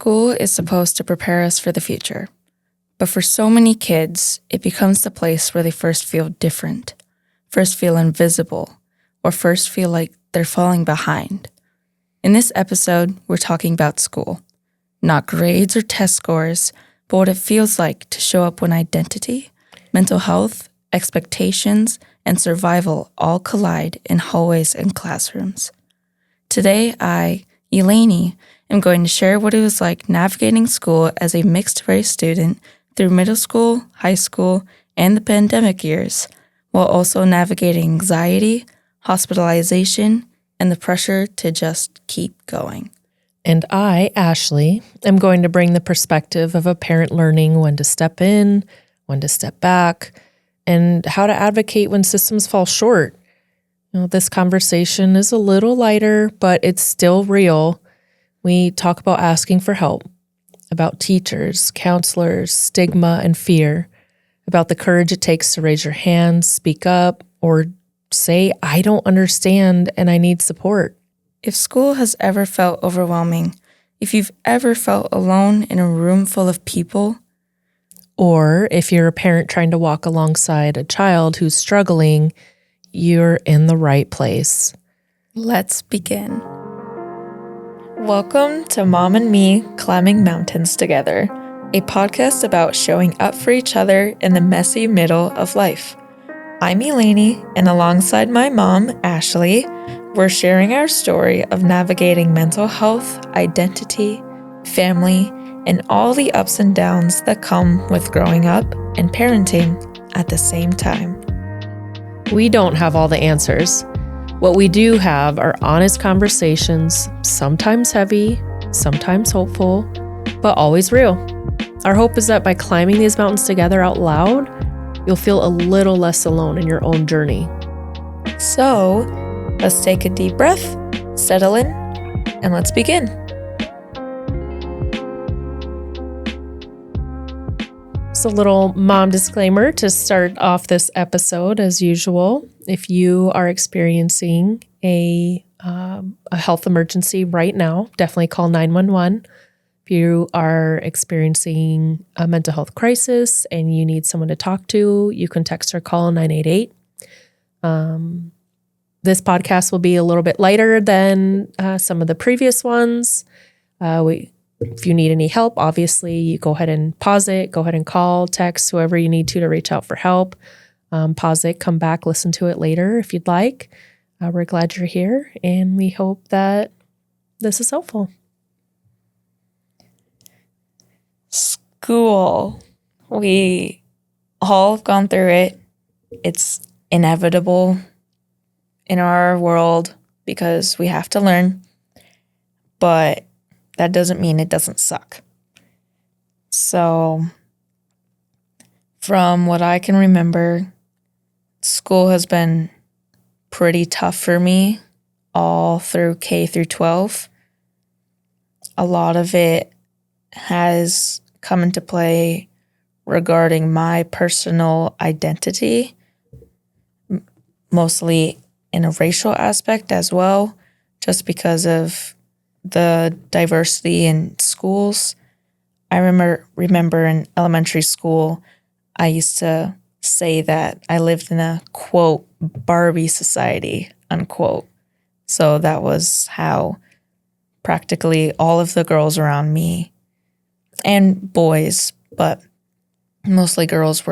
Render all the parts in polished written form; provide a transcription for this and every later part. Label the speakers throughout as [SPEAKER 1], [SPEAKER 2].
[SPEAKER 1] School is supposed to prepare us for the future, but for so many kids, it becomes the place where they first feel different, first feel invisible, or first feel like they're falling behind. In this episode, we're talking about school. Not grades or test scores, but what it feels like to show up when identity, mental health, expectations, and survival all collide in hallways and classrooms. Today, I, Melanie, am going to share what it was like navigating school as a mixed-race student through middle school, high school, and the pandemic years, while also navigating anxiety, hospitalization, and the pressure to just keep going.
[SPEAKER 2] And I, Ashley, am going to bring the perspective of a parent learning when to step in, when to step back, and how to advocate when systems fall short. This conversation is a little lighter, but it's still real. We talk about asking for help, about teachers, counselors, stigma, and fear, about the courage it takes to raise your hand, speak up, or say, I don't understand and I need support.
[SPEAKER 1] If school has ever felt overwhelming, if you've ever felt alone in a room full of people,
[SPEAKER 2] or if you're a parent trying to walk alongside a child who's struggling, you're in the right place.
[SPEAKER 1] Let's begin. Welcome to Mom and Me Climbing Mountains Together, a podcast about showing up for each other in the messy middle of life. I'm Melanie, and alongside my mom, Ashley, we're sharing our story of navigating mental health, identity, family, and all the ups and downs that come with growing up and parenting at the same time.
[SPEAKER 2] We don't have all the answers. What we do have are honest conversations, sometimes heavy, sometimes hopeful, but always real. Our hope is that by climbing these mountains together out loud, you'll feel a little less alone in your own journey.
[SPEAKER 1] So, let's take a deep breath, settle in, and let's begin.
[SPEAKER 2] So, a little mom disclaimer to start off this episode, as usual. If you are experiencing a health emergency right now, definitely call 911. If you are experiencing a mental health crisis and you need someone to talk to, you can text or call 988. This podcast will be a little bit lighter than some of the previous ones. If you need any help, obviously, you go ahead and pause it. Go ahead and call, text, whoever you need to reach out for help. Pause it, come back, listen to it later if you'd like. We're glad you're here, and we hope that this is helpful.
[SPEAKER 1] School. We all have gone through it. It's inevitable in our world because we have to learn, but that doesn't mean it doesn't suck. So, from what I can remember, school has been pretty tough for me all through K through 12. A lot of it has come into play regarding my personal identity, mostly in a racial aspect as well, just because of the diversity in schools. I remember in elementary school, I used to say that I lived in a, quote, Barbie society, unquote. So that was how practically all of the girls around me, and boys, but mostly girls,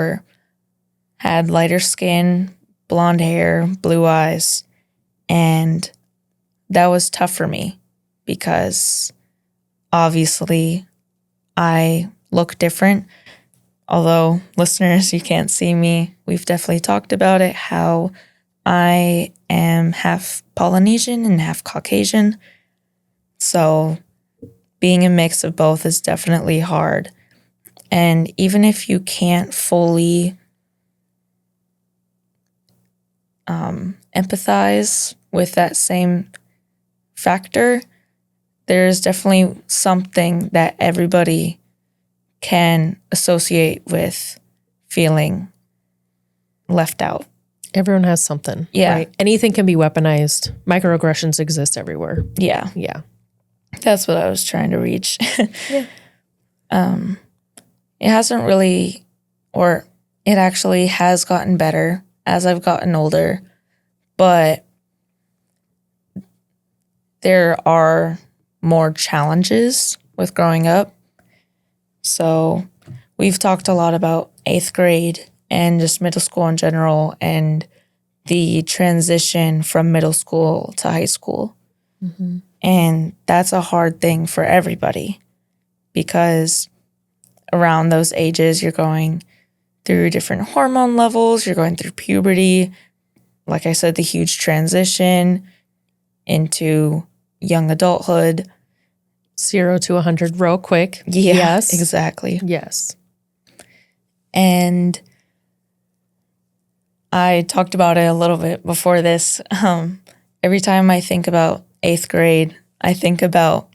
[SPEAKER 1] had lighter skin, blonde hair, blue eyes, and that was tough for me because obviously I look different. Although, listeners, you can't see me, we've definitely talked about it, how I am half Polynesian and half Caucasian. So being a mix of both is definitely hard. And even if you can't fully empathize with that same factor, there's definitely something that everybody can associate with feeling left out.
[SPEAKER 2] Everyone has something.
[SPEAKER 1] Yeah.
[SPEAKER 2] Right? Anything can be weaponized. Microaggressions exist everywhere.
[SPEAKER 1] Yeah.
[SPEAKER 2] Yeah.
[SPEAKER 1] That's what I was trying to reach.
[SPEAKER 2] Yeah.
[SPEAKER 1] It hasn't really, or it actually has gotten better as I've gotten older, but there are more challenges with growing up. So we've talked a lot about 8th grade and just middle school in general and the transition from middle school to high school.
[SPEAKER 2] Mm-hmm.
[SPEAKER 1] And that's a hard thing for everybody because around those ages, you're going through different hormone levels, you're going through puberty. Like I said, the huge transition into young adulthood.
[SPEAKER 2] 0 to 100 real quick.
[SPEAKER 1] Yeah,
[SPEAKER 2] Yes.
[SPEAKER 1] exactly.
[SPEAKER 2] Yes.
[SPEAKER 1] And I talked about it a little bit before this. Every time I think about 8th grade, I think about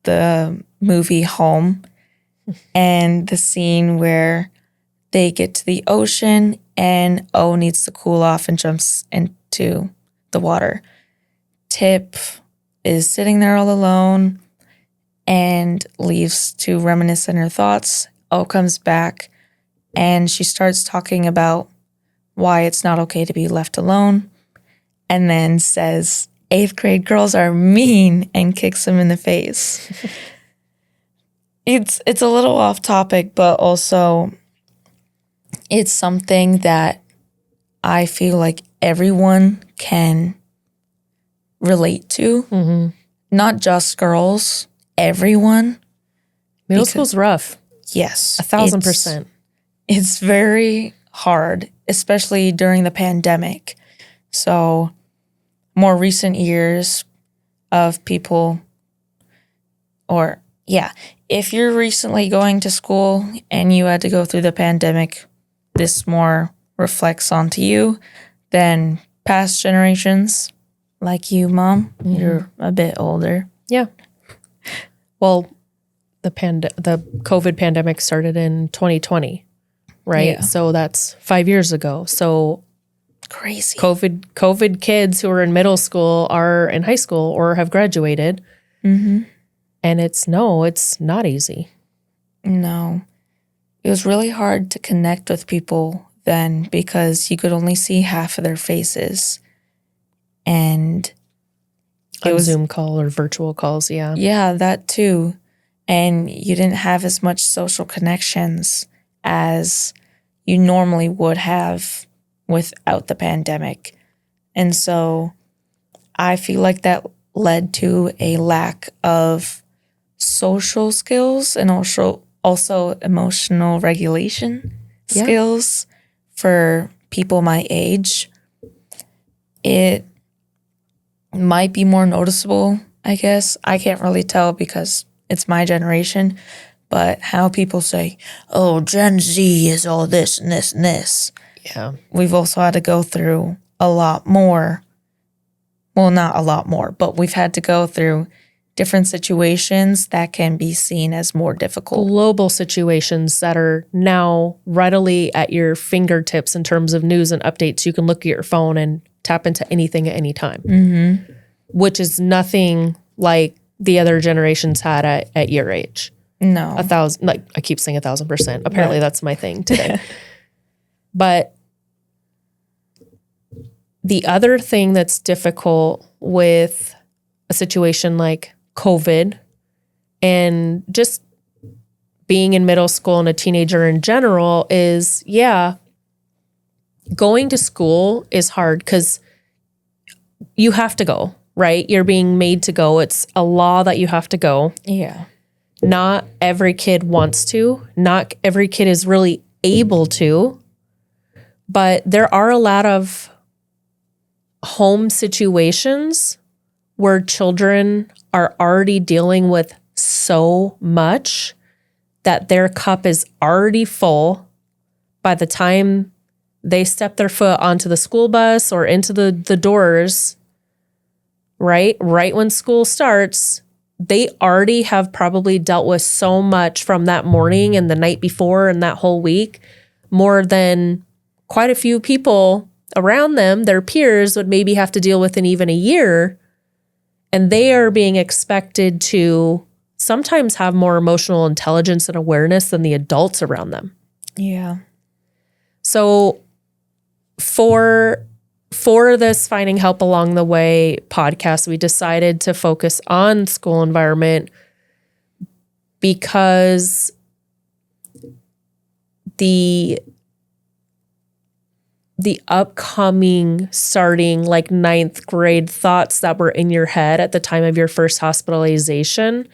[SPEAKER 1] the movie Home and the scene where they get to the ocean and O needs to cool off and jumps into the water. Tip is sitting there all alone and leaves to reminisce in her thoughts. O comes back and she starts talking about why it's not okay to be left alone, and then says, 8th grade girls are mean, and kicks him in the face. It's a little off topic, but also it's something that I feel like everyone can relate to.
[SPEAKER 2] Mm-hmm.
[SPEAKER 1] Not just girls, everyone.
[SPEAKER 2] Middle school's rough.
[SPEAKER 1] Yes.
[SPEAKER 2] 1,000%.
[SPEAKER 1] It's very hard, especially during the pandemic. So more recent years of people, or yeah, if you're recently going to school and you had to go through the pandemic, this more reflects onto you than past generations like you, Mom. Mm-hmm. You're a bit older.
[SPEAKER 2] Yeah. Well, the COVID pandemic started in 2020, right?
[SPEAKER 1] Yeah.
[SPEAKER 2] So that's 5 years ago. So
[SPEAKER 1] crazy.
[SPEAKER 2] COVID kids who are in middle school are in high school or have graduated.
[SPEAKER 1] Mm-hmm.
[SPEAKER 2] And it's not easy.
[SPEAKER 1] No. It was really hard to connect with people then because you could only see half of their faces. And
[SPEAKER 2] it was Zoom call or virtual calls, yeah.
[SPEAKER 1] Yeah, that too. And you didn't have as much social connections as you normally would have without the pandemic. And so I feel like that led to a lack of social skills and also emotional regulation skills for people my age. It might be more noticeable, I guess. I can't really tell because it's my generation, but how people say, oh, Gen Z is all this and this and this.
[SPEAKER 2] Yeah.
[SPEAKER 1] We've also had to go through a lot more. Well, not a lot more, but we've had to go through different situations that can be seen as more difficult.
[SPEAKER 2] Global situations that are now readily at your fingertips in terms of news and updates. You can look at your phone and tap into anything at any time,
[SPEAKER 1] Mm-hmm.
[SPEAKER 2] which is nothing like the other generations had at your age.
[SPEAKER 1] No.
[SPEAKER 2] 1,000, like I keep saying 1,000%. Apparently that's my thing today. But the other thing that's difficult with a situation like COVID and just being in middle school and a teenager in general is, going to school is hard because you have to go, right? You're being made to go. It's a law that you have to go.
[SPEAKER 1] Yeah.
[SPEAKER 2] Not every kid wants to. Not every kid is really able to. But there are a lot of home situations where children are already dealing with so much that their cup is already full by the time they step their foot onto the school bus or into the doors, right when school starts, they already have probably dealt with so much from that morning and the night before and that whole week, more than quite a few people around them, their peers, would maybe have to deal with in even a year. And they are being expected to sometimes have more emotional intelligence and awareness than the adults around them.
[SPEAKER 1] Yeah.
[SPEAKER 2] So for this Finding Help Along the Way podcast, we decided to focus on school environment because the upcoming starting like 9th grade thoughts that were in your head at the time of your first hospitalization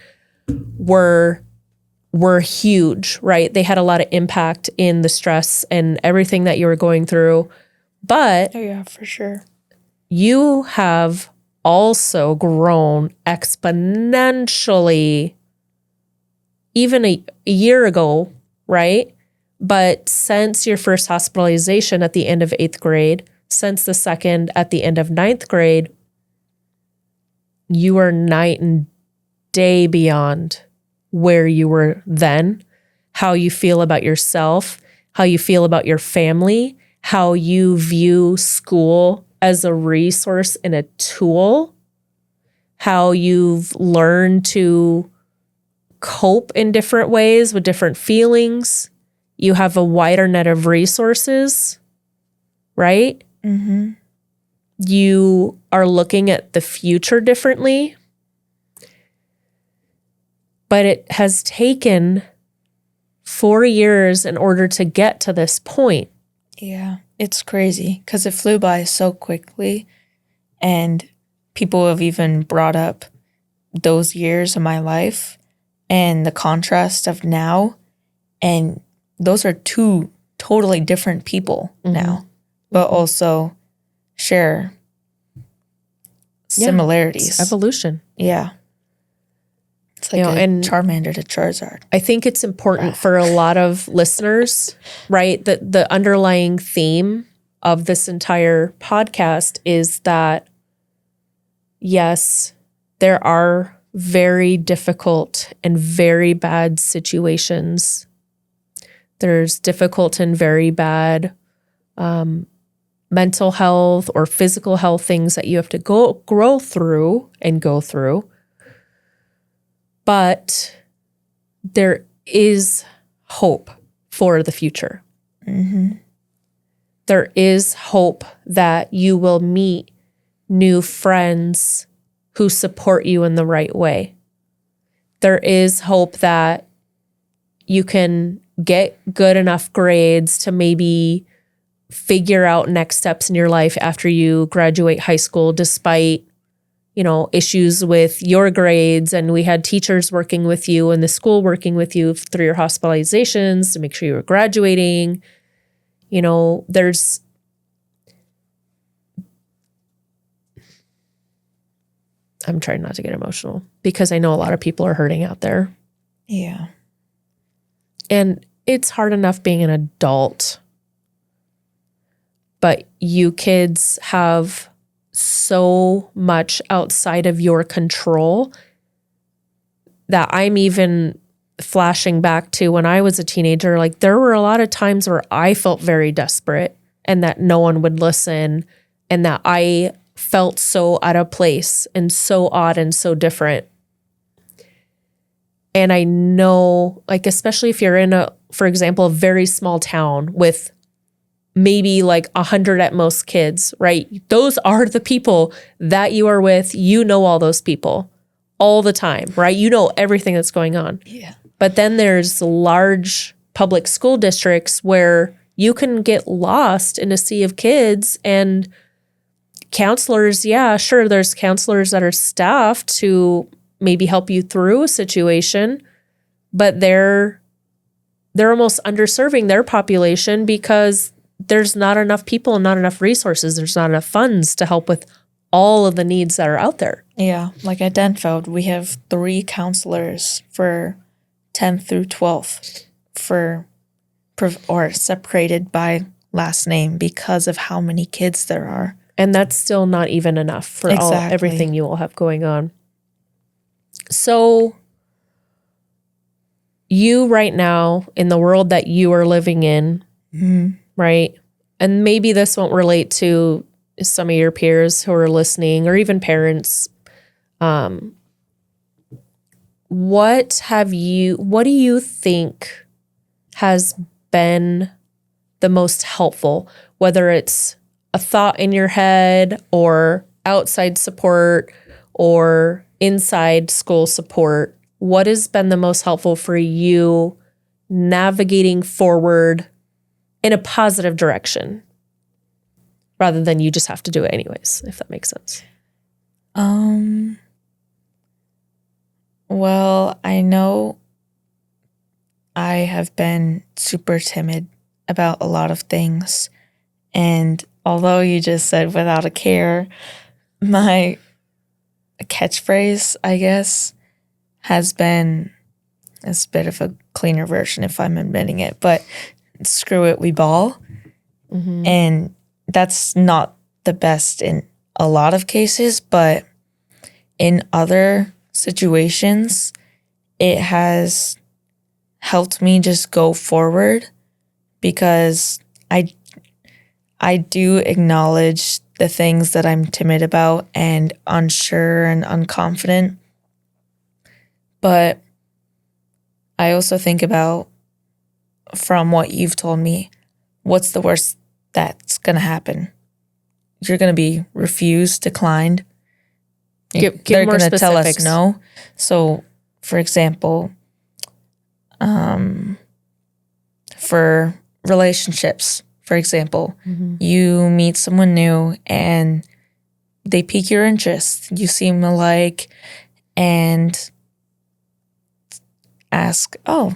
[SPEAKER 2] were huge, right? They had a lot of impact in the stress and everything that you were going through. But
[SPEAKER 1] Oh, yeah, for sure.
[SPEAKER 2] you have also grown exponentially even a year ago, right? But since your first hospitalization at the end of 8th grade, since the second at the end of 9th grade, you are night and day beyond where you were then, how you feel about yourself, how you feel about your family, how you view school as a resource and a tool, how you've learned to cope in different ways with different feelings. You have a wider net of resources, right?
[SPEAKER 1] Mm-hmm.
[SPEAKER 2] You are looking at the future differently. But it has taken 4 years in order to get to this point.
[SPEAKER 1] Yeah, it's crazy because it flew by so quickly. And people have even brought up those years of my life and the contrast of now. And those are two totally different people now, but also share similarities.
[SPEAKER 2] It's evolution.
[SPEAKER 1] Yeah. It's like
[SPEAKER 2] and
[SPEAKER 1] Charmander to Charizard.
[SPEAKER 2] I think it's important for a lot of listeners, right? That the underlying theme of this entire podcast is that, yes, there are very difficult and very bad situations. There's difficult and very bad mental health or physical health things that you have to go through. But there is hope for the future.
[SPEAKER 1] Mm-hmm.
[SPEAKER 2] There is hope that you will meet new friends who support you in the right way. There is hope that you can get good enough grades to maybe figure out next steps in your life after you graduate high school, despite issues with your grades. And we had teachers working with you and the school working with you through your hospitalizations to make sure you were graduating. I'm trying not to get emotional because I know a lot of people are hurting out there.
[SPEAKER 1] Yeah.
[SPEAKER 2] And it's hard enough being an adult, but you kids have so much outside of your control that I'm even flashing back to when I was a teenager. Like, there were a lot of times where I felt very desperate and that no one would listen and that I felt so out of place and so odd and so different. And I know, like, especially if you're in for example, a very small town with maybe like 100 at most kids, right? Those are the people that you are with. You know all those people all the time, right? You know everything that's going on.
[SPEAKER 1] Yeah.
[SPEAKER 2] But then there's large public school districts where you can get lost in a sea of kids, and counselors, yeah, sure, there's counselors that are staffed to maybe help you through a situation, but they're almost underserving their population because there's not enough people and not enough resources. There's not enough funds to help with all of the needs that are out there.
[SPEAKER 1] Yeah. Like at Denfeld, we have 3 counselors for 10th through 12th or separated by last name because of how many kids there are.
[SPEAKER 2] And that's still not even enough for everything you all have going on. So you right now, in the world that you are living in, right? And maybe this won't relate to some of your peers who are listening or even parents. What do you think has been the most helpful, whether it's a thought in your head or outside support or inside school support? What has been the most helpful for you navigating forward in a positive direction rather than you just have to do it anyways, if that makes sense?
[SPEAKER 1] Well, I know I have been super timid about a lot of things. And although you just said without a care, my catchphrase, I guess, has been a bit of a cleaner version if I'm admitting it, but screw it, we ball.
[SPEAKER 2] Mm-hmm.
[SPEAKER 1] And that's not the best in a lot of cases, but in other situations, it has helped me just go forward because I do acknowledge the things that I'm timid about and unsure and unconfident. But I also think about, from what you've told me, what's the worst that's going to happen? You're going to be refused, declined.
[SPEAKER 2] Give
[SPEAKER 1] They're
[SPEAKER 2] more
[SPEAKER 1] going to tell us
[SPEAKER 2] specifics.
[SPEAKER 1] no. So, for example, for relationships, for example, you meet someone new and they pique your interest. You seem alike and ask, oh,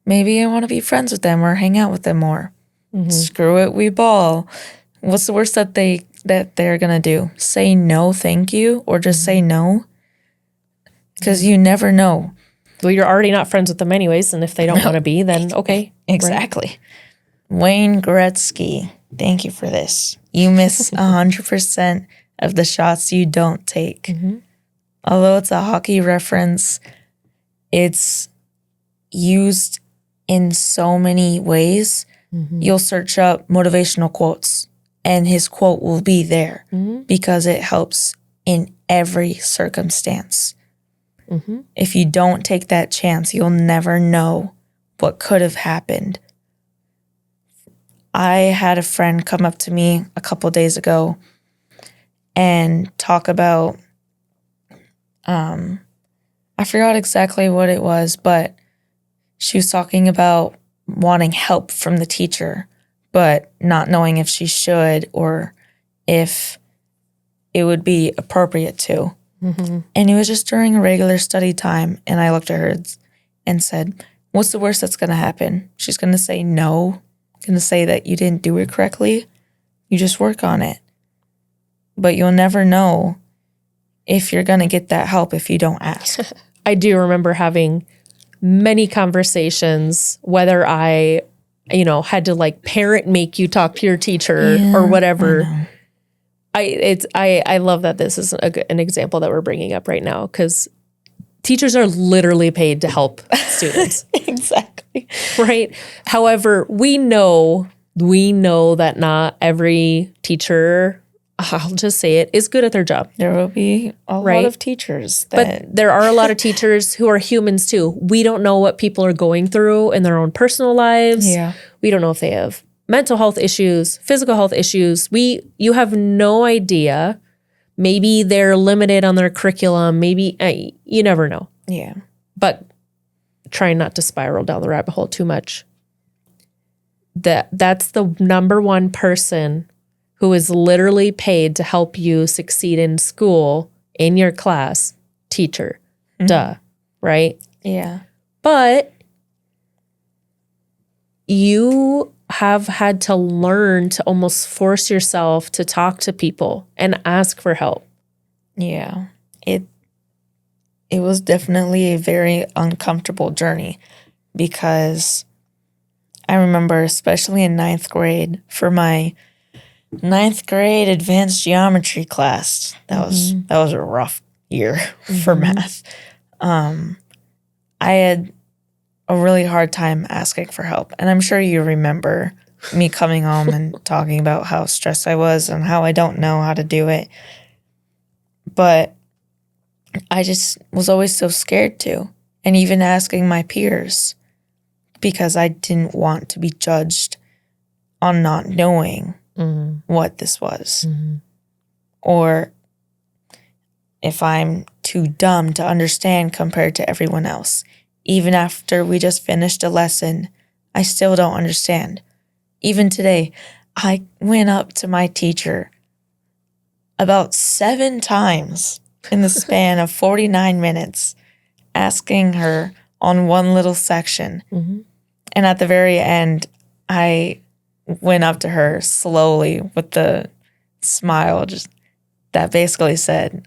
[SPEAKER 1] maybe I want to be friends with them or hang out with them more. Screw it, we ball. What's the worst that they're gonna do? Say no, thank you, or just say no? Because you never know.
[SPEAKER 2] Well, you're already not friends with them anyways, and if they don't want to be, then okay.
[SPEAKER 1] Exactly. Right? Wayne Gretzky, thank you for this. You miss 100% of the shots you don't take. Although it's a hockey reference, it's used in so many ways. You'll search up motivational quotes and his quote will be there because it helps in every circumstance. If you don't take that chance, you'll never know what could have happened. I had a friend come up to me a couple days ago and talk about, I forgot exactly what it was, but she was talking about wanting help from the teacher, but not knowing if she should or if it would be appropriate to. And it was just during a regular study time, and I looked at her and said, what's the worst that's going to happen? She's going to say no, going to say that you didn't do it correctly. You just work on it. But you'll never know if you're going to get that help if you don't ask.
[SPEAKER 2] I do remember having many conversations, whether I, had to like parent make you talk to your teacher or whatever. I love that this is an example that we're bringing up right now because teachers are literally paid to help students.
[SPEAKER 1] Exactly.
[SPEAKER 2] Right. However, we know that not every teacher, I'll just say it, is good at their job.
[SPEAKER 1] There will be a lot of teachers
[SPEAKER 2] but there are a lot of teachers who are humans too. We don't know what people are going through in their own personal lives.
[SPEAKER 1] Yeah.
[SPEAKER 2] We don't know if they have mental health issues, physical health issues. You have no idea. Maybe they're limited on their curriculum. Maybe you never know.
[SPEAKER 1] Yeah.
[SPEAKER 2] But trying not to spiral down the rabbit hole too much. That's the number one person who is literally paid to help you succeed in school, in your class, teacher. Duh, right?
[SPEAKER 1] Yeah.
[SPEAKER 2] But you have had to learn to almost force yourself to talk to people and ask for help.
[SPEAKER 1] Yeah. It was definitely a very uncomfortable journey because I remember, especially in 9th grade, for my 9th grade advanced geometry class, that was a rough year for math. I had a really hard time asking for help. And I'm sure you remember me coming home and talking about how stressed I was and how I don't know how to do it. But I just was always so scared to. And even asking my peers because I didn't want to be judged on not knowing what this was. Or if I'm too dumb to understand compared to everyone else. Even after we just finished a lesson, I still don't understand. Even today, I went up to my teacher about 7 times in the span of 49 minutes, asking her on one little section. And at the very end, I went up to her slowly with the smile just that basically said,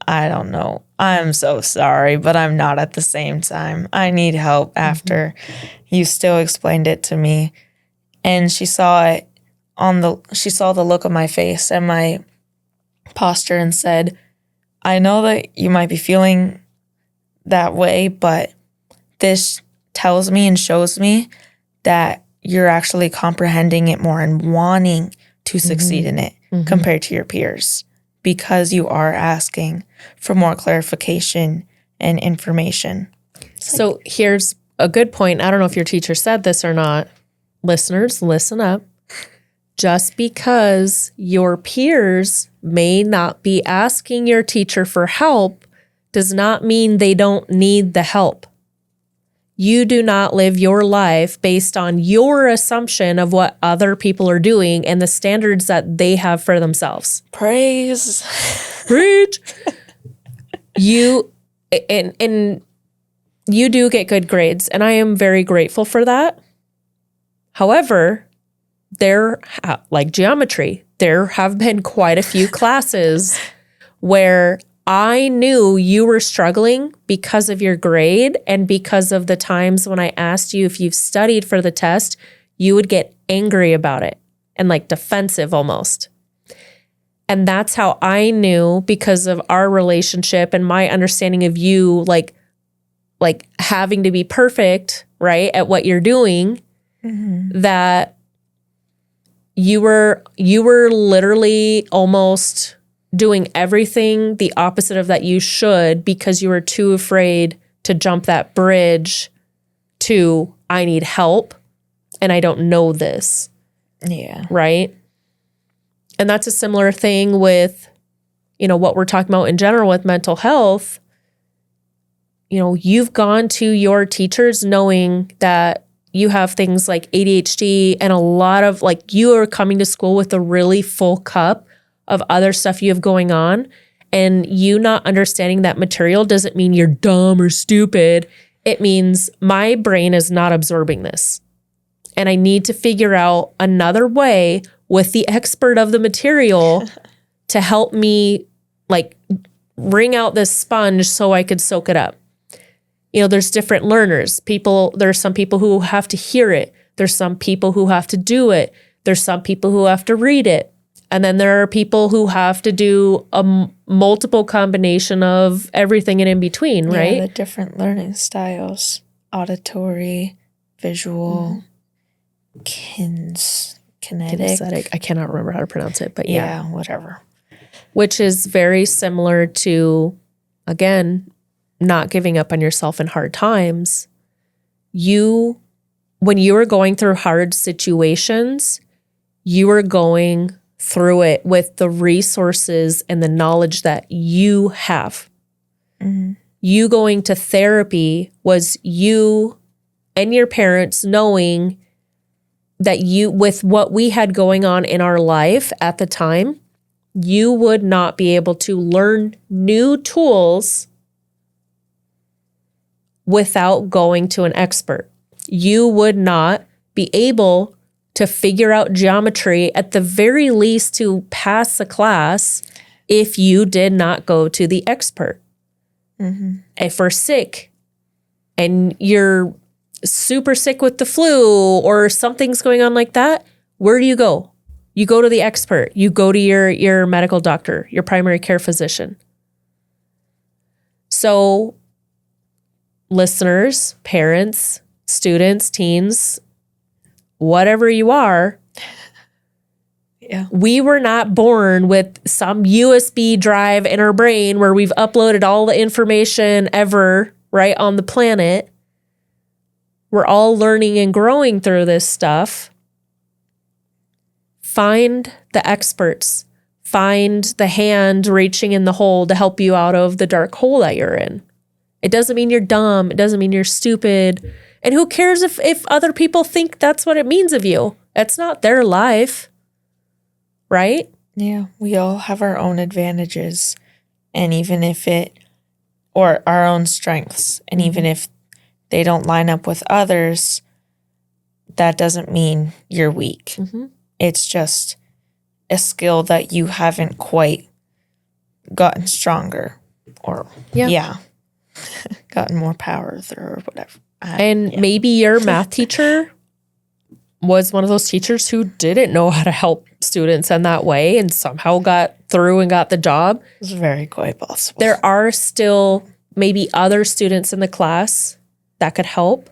[SPEAKER 1] I don't know. I'm so sorry, but I'm not at the same time. I need help after you still explained it to me. And she saw it she saw the look on my face and my posture and said, I know that you might be feeling that way, but this tells me and shows me that you're actually comprehending it more and wanting to succeed in it compared to your peers because you are asking for more clarification and information.
[SPEAKER 2] So here's a good point. I don't know if your teacher said this or not. Listeners, listen up. Just because your peers may not be asking your teacher for help does not mean they don't need the help. You do not live your life based on your assumption of what other people are doing and the standards that they have for themselves.
[SPEAKER 1] Praise.
[SPEAKER 2] Preach. You and you do get good grades, and I am very grateful for that. However, like geometry, there have been quite a few classes where I knew you were struggling because of your grade and because of the times when I asked you if you've studied for the test, you would get angry about it and like defensive almost. And that's how I knew, because of our relationship and my understanding of you, like having to be perfect, right, at what you're doing, that you were literally almost doing everything the opposite of that you should because you were too afraid to jump that bridge to, I need help and I don't know this.
[SPEAKER 1] Yeah.
[SPEAKER 2] Right? And that's a similar thing with, what we're talking about in general with mental health. You've gone to your teachers knowing that you have things like ADHD and a lot of you are coming to school with a really full cup of other stuff you have going on, and you not understanding that material doesn't mean you're dumb or stupid. It means my brain is not absorbing this. And I need to figure out another way with the expert of the material to help me wring out this sponge so I could soak it up. There's different learners. There's some people who have to hear it. There's some people who have to do it. There's some people who have to read it. And then there are people who have to do a multiple combination of everything and in between, right?
[SPEAKER 1] Yeah, the different learning styles, auditory, visual, kinetic.
[SPEAKER 2] I cannot remember how to pronounce it, but
[SPEAKER 1] yeah, whatever.
[SPEAKER 2] Which is very similar to, again, not giving up on yourself in hard times. When you are going through hard situations, you are going through it with the resources and the knowledge that you have. You going to therapy was you and your parents knowing that with what we had going on in our life at the time, you would not be able to learn new tools without going to an expert. You would not be able to figure out geometry, at the very least to pass a class, if you did not go to the expert. If we're sick and you're super sick with the flu or something's going on like that, where do you go? You go to the expert. You go to your medical doctor, your primary care physician. So listeners, parents, students, teens, whatever you are,
[SPEAKER 1] Yeah.
[SPEAKER 2] We were not born with some USB drive in our brain where we've uploaded all the information ever, right, on the planet. We're all learning and growing through this stuff. Find the experts. Find the hand reaching in the hole to help you out of the dark hole that you're in. It doesn't mean you're dumb. It doesn't mean you're stupid. And who cares if other people think that's what it means of you? That's not their life. Right?
[SPEAKER 1] Yeah. We all have our own advantages. And even if or our own strengths, and even if they don't line up with others, that doesn't mean you're weak. It's just a skill that you haven't quite gotten stronger or, gotten more power through or whatever.
[SPEAKER 2] Maybe your math teacher was one of those teachers who didn't know how to help students in that way and somehow got through and got the job.
[SPEAKER 1] It's very quite possible.
[SPEAKER 2] There are still maybe other students in the class that could help.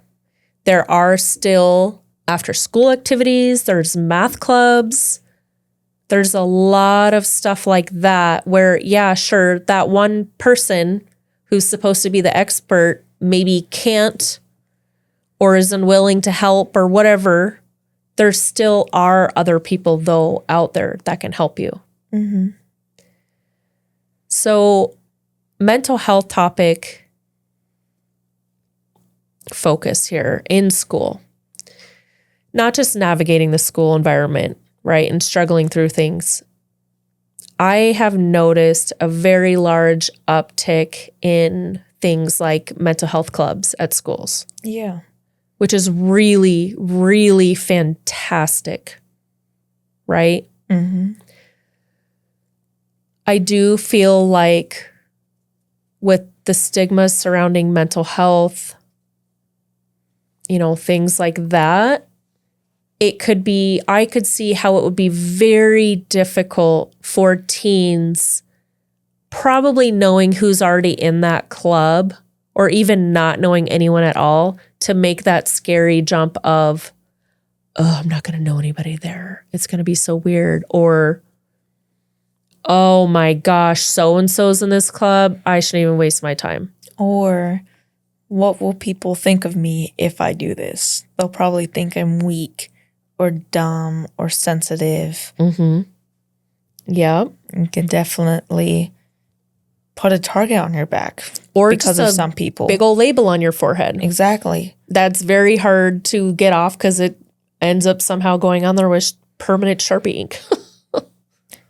[SPEAKER 2] There are still after school activities. There's math clubs. There's a lot of stuff like that where, yeah, sure, that one person who's supposed to be the expert maybe can't or is unwilling to help or whatever. There still are other people, though, out there that can help you. So, mental health topic focus here in school. Not just navigating the school environment, right, and struggling through things. I have noticed a very large uptick in things like mental health clubs at schools.
[SPEAKER 1] Yeah.
[SPEAKER 2] Which is really, really fantastic, right? I do feel like with the stigma surrounding mental health, things like that, I could see how it would be very difficult for teens, probably knowing who's already in that club or even not knowing anyone at all, to make that scary jump of, oh, I'm not going to know anybody there. It's going to be so weird. Or, oh my gosh, so-and-so's in this club. I shouldn't even waste my time.
[SPEAKER 1] Or, what will people think of me if I do this? They'll probably think I'm weak or dumb or sensitive.
[SPEAKER 2] Yeah.
[SPEAKER 1] You can definitely put a target on your back
[SPEAKER 2] or
[SPEAKER 1] because of some people.
[SPEAKER 2] Big old label on your forehead.
[SPEAKER 1] Exactly.
[SPEAKER 2] That's very hard to get off because it ends up somehow going on there with permanent Sharpie ink.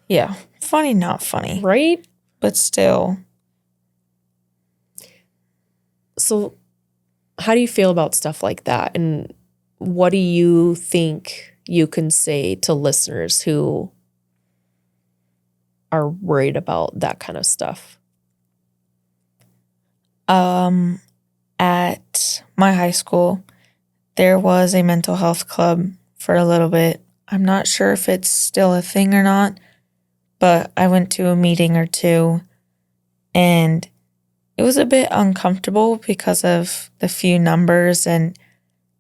[SPEAKER 1] Yeah. Funny, not funny.
[SPEAKER 2] Right?
[SPEAKER 1] But still.
[SPEAKER 2] So how do you feel about stuff like that? And what do you think you can say to listeners who are worried about that kind of stuff?
[SPEAKER 1] At my high school, there was a mental health club for a little bit. I'm not sure if it's still a thing or not, but I went to a meeting or two, and it was a bit uncomfortable because of the few numbers and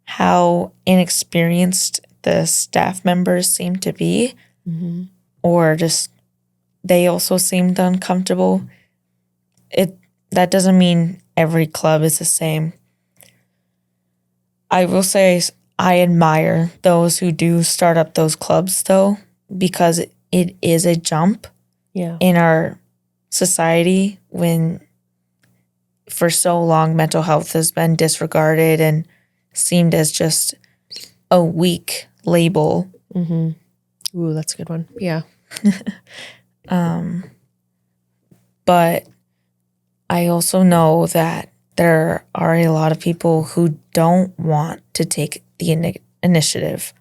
[SPEAKER 1] how inexperienced the staff members seemed to be, or just they also seemed uncomfortable. That doesn't mean every club is the same. I will say I admire those who do start up those clubs, though, because it is a jump in our society when for so long mental health has been disregarded and seemed as just a weak label.
[SPEAKER 2] Ooh, that's a good one. Yeah.
[SPEAKER 1] But I also know that there are a lot of people who don't want to take the initiative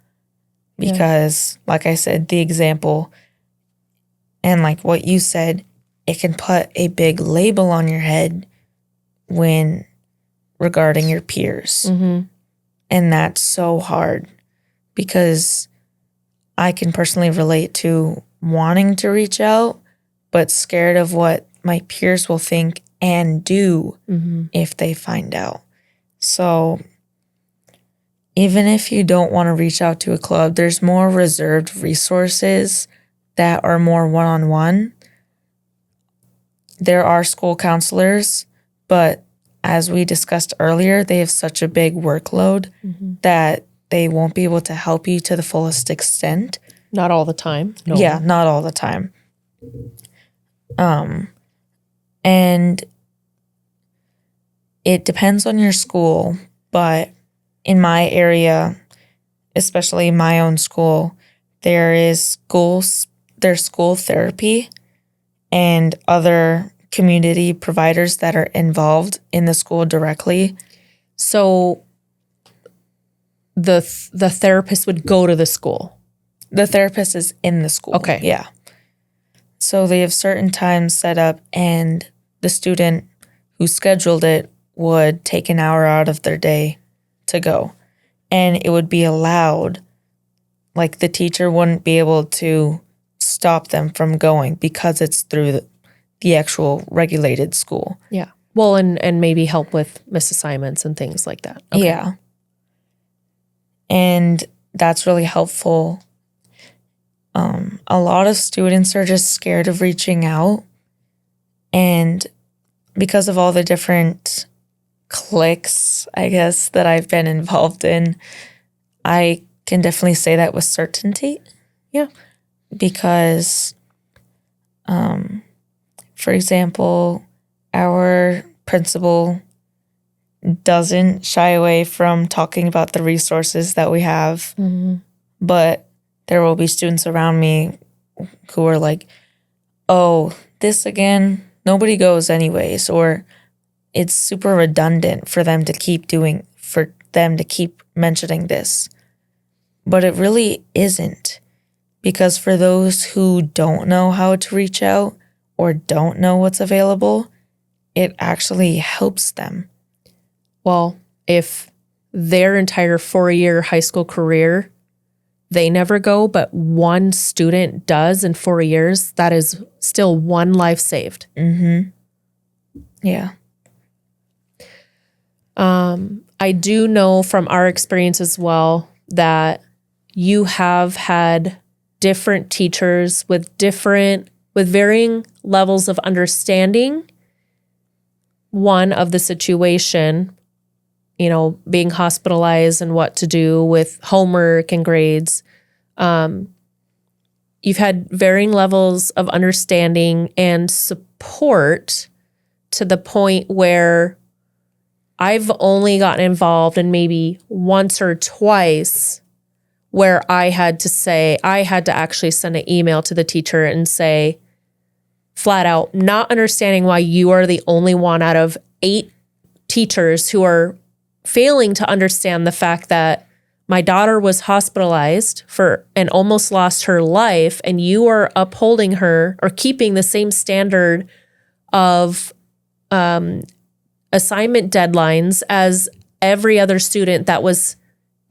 [SPEAKER 1] because, like I said, the example and like what you said, it can put a big label on your head when regarding your peers. And that's so hard because I can personally relate to wanting to reach out, but scared of what my peers will think and do if they find out. So even if you don't want to reach out to a club, there's more reserved resources that are more one-on-one. There are school counselors, but as we discussed earlier, they have such a big workload that they won't be able to help you to the fullest extent.
[SPEAKER 2] Not all the time. No.
[SPEAKER 1] Yeah, not all the time. And it depends on your school, but in my area, especially my own school, there's school therapy and other community providers that are involved in the school directly.
[SPEAKER 2] So the therapist would go to the school.
[SPEAKER 1] The therapist is in the school.
[SPEAKER 2] Okay.
[SPEAKER 1] Yeah. So they have certain times set up, and the student who scheduled it would take an hour out of their day to go. And it would be allowed, like the teacher wouldn't be able to stop them from going because it's through the actual regulated school.
[SPEAKER 2] Yeah. Well, and maybe help with misassignments and things like that. Okay.
[SPEAKER 1] Yeah. And that's really helpful. A lot of students are just scared of reaching out. And because of all the different cliques, I guess, that I've been involved in, I can definitely say that with certainty.
[SPEAKER 2] Yeah.
[SPEAKER 1] Because, for example, our principal doesn't shy away from talking about the resources that we have, but there will be students around me who are like, oh, this again, nobody goes anyways, or it's super redundant for them to keep mentioning this. But it really isn't, because for those who don't know how to reach out or don't know what's available, it actually helps them.
[SPEAKER 2] Well, if their entire 4-year high school career, they never go, but one student does in 4 years, that is still one life saved.
[SPEAKER 1] Yeah.
[SPEAKER 2] I do know from our experience as well that you have had different teachers with varying levels of understanding, one, of the situation, being hospitalized and what to do with homework and grades. You've had varying levels of understanding and support to the point where I've only gotten involved in maybe once or twice where I had to actually send an email to the teacher and say, flat out, not understanding why you are the only one out of 8 teachers who are failing to understand the fact that my daughter was hospitalized and almost lost her life, and you are upholding her or keeping the same standard of assignment deadlines as every other student that was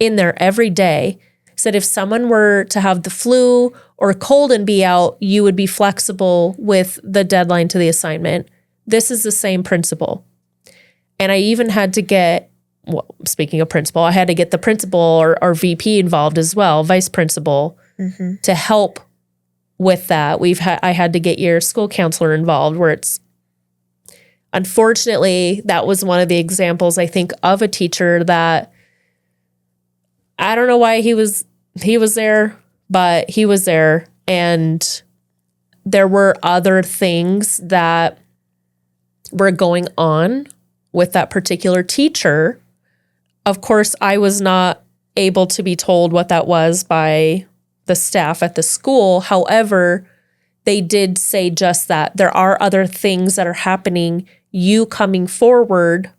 [SPEAKER 2] in there every day. Said if someone were to have the flu or a cold and be out, you would be flexible with the deadline to the assignment. This is the same principle. And I even had to get, speaking of principal, I had to get the principal or VP involved as well, vice principal, to help with that. I had to get your school counselor involved, where it's, unfortunately, that was one of the examples, I think, of a teacher that I don't know why he was there, but he was there. And there were other things that were going on with that particular teacher. Of course, I was not able to be told what that was by the staff at the school. However, they did say just that. There are other things that are happening. You coming forward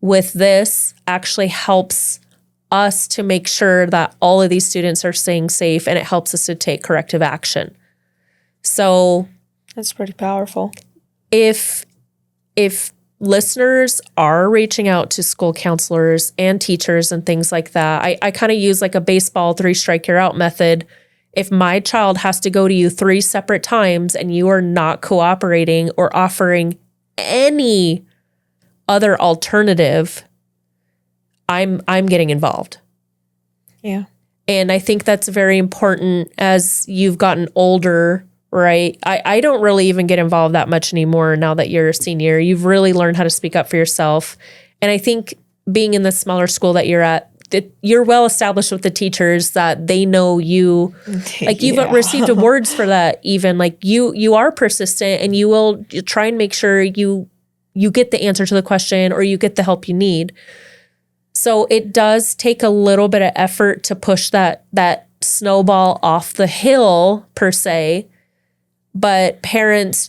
[SPEAKER 2] with this actually helps us to make sure that all of these students are staying safe, and it helps us to take corrective action. So
[SPEAKER 1] that's pretty powerful.
[SPEAKER 2] If listeners are reaching out to school counselors and teachers and things like that, I kind of use like a baseball 3-strike you're out method. If my child has to go to you 3 separate times and you are not cooperating or offering any other alternative, I'm getting involved.
[SPEAKER 1] Yeah.
[SPEAKER 2] And I think that's very important as you've gotten older, right? I don't really even get involved that much anymore now that you're a senior. You've really learned how to speak up for yourself. And I think being in the smaller school that you're at, that you're well established with the teachers that they know you, like you've received awards for that even. Like you are persistent and you try and make sure you get the answer to the question or you get the help you need. So it does take a little bit of effort to push that snowball off the hill per se, but parents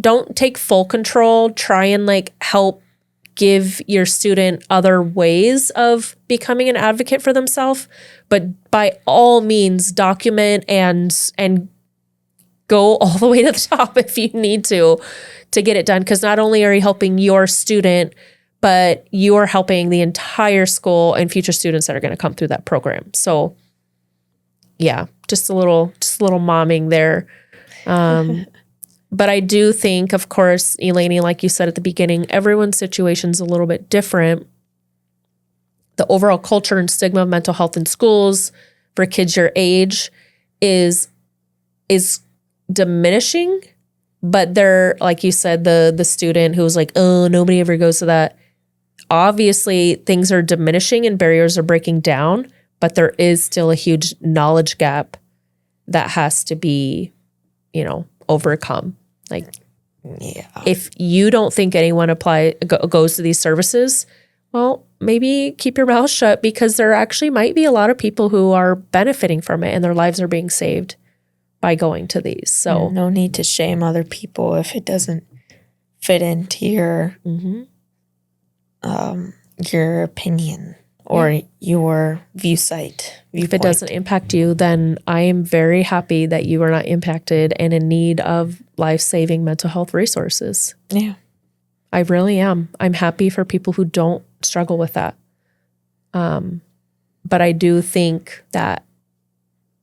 [SPEAKER 2] don't take full control, try and like help give your student other ways of becoming an advocate for themselves, but by all means document and go all the way to the top if you need to get it done. Because not only are you helping your student, but you are helping the entire school and future students that are going to come through that program. So yeah, just a little momming there. But I do think, of course, Elaine, like you said at the beginning, everyone's situation's a little bit different. The overall culture and stigma of mental health in schools for kids your age is diminishing. But they're, like you said, the student who was like, oh, nobody ever goes to that. Obviously, things are diminishing and barriers are breaking down, but there is still a huge knowledge gap that has to be, overcome. Like, if you don't think anyone goes to these services, well, maybe keep your mouth shut because there actually might be a lot of people who are benefiting from it and their lives are being saved by going to these. So
[SPEAKER 1] no need to shame other people if it doesn't fit into your opinion or your viewpoint.
[SPEAKER 2] If it doesn't impact you, then I am very happy that you are not impacted and in need of life-saving mental health resources.
[SPEAKER 1] Yeah.
[SPEAKER 2] I really am. I'm happy for people who don't struggle with that. But I do think that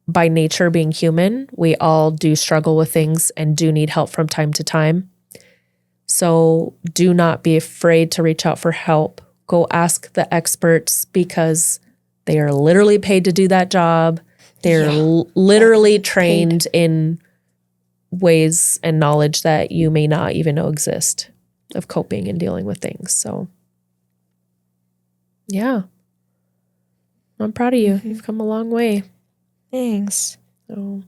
[SPEAKER 2] by nature being human, we all do struggle with things and do need help from time to time. So do not be afraid to reach out for help. Go ask the experts because they are literally paid to do that job. They're literally trained in ways and knowledge that you may not even know exist of coping and dealing with things. So, yeah. I'm proud of you. You've come a long way.
[SPEAKER 1] Thanks.
[SPEAKER 2] So,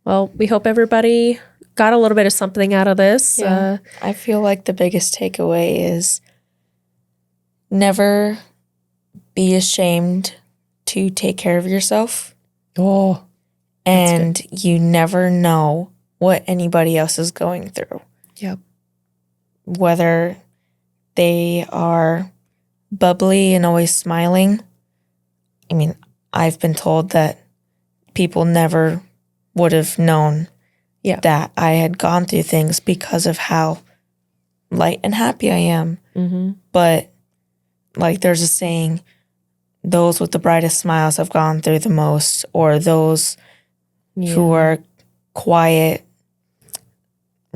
[SPEAKER 2] well, we hope everybody got a little bit of something out of this.
[SPEAKER 1] Yeah. I feel like the biggest takeaway is never be ashamed to take care of yourself.
[SPEAKER 2] Oh,
[SPEAKER 1] and you never know what anybody else is going through.
[SPEAKER 2] Yep.
[SPEAKER 1] Whether they are bubbly and always smiling. I mean, I've been told that people never would have known that I had gone through things because of how light and happy I am.
[SPEAKER 2] Mm-hmm.
[SPEAKER 1] But like there's a saying, those with the brightest smiles have gone through the most, or those who are quiet,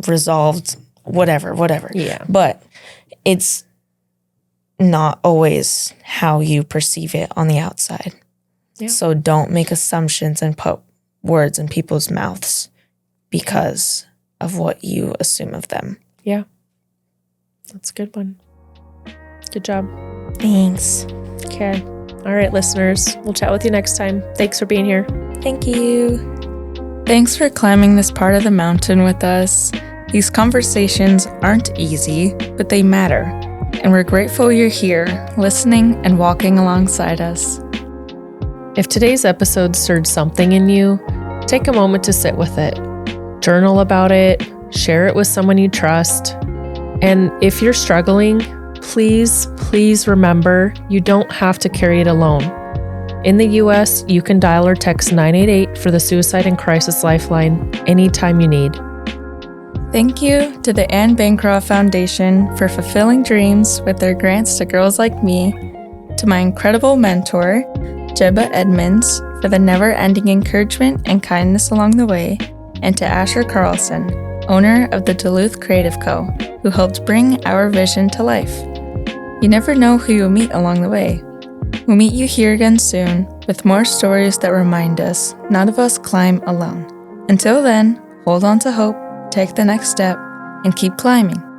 [SPEAKER 1] resolved, whatever.
[SPEAKER 2] Yeah.
[SPEAKER 1] But it's not always how you perceive it on the outside.
[SPEAKER 2] Yeah.
[SPEAKER 1] So don't make assumptions and put words in people's mouths because of what you assume of them.
[SPEAKER 2] Yeah. That's a good one. Good job.
[SPEAKER 1] Thanks.
[SPEAKER 2] Okay. All right, listeners. We'll chat with you next time. Thanks for being here.
[SPEAKER 1] Thank you.
[SPEAKER 3] Thanks for climbing this part of the mountain with us. These conversations aren't easy, but they matter. And we're grateful you're here, listening and walking alongside us.
[SPEAKER 2] If today's episode stirred something in you, take a moment to sit with it. Journal about it. Share it with someone you trust. And if you're struggling, please remember you don't have to carry it alone. In the US, you can dial or text 988 for the Suicide and Crisis Lifeline anytime you need.
[SPEAKER 3] Thank you to the Anne Bancroft Foundation for fulfilling dreams with their grants to girls like me, to my incredible mentor, Jeba Edmonds, for the never-ending encouragement and kindness along the way, and to Asher Carlson, owner of the Duluth Creative Co., who helped bring our vision to life. You never know who you'll meet along the way. We'll meet you here again soon with more stories that remind us none of us climb alone. Until then, hold on to hope, take the next step, and keep climbing.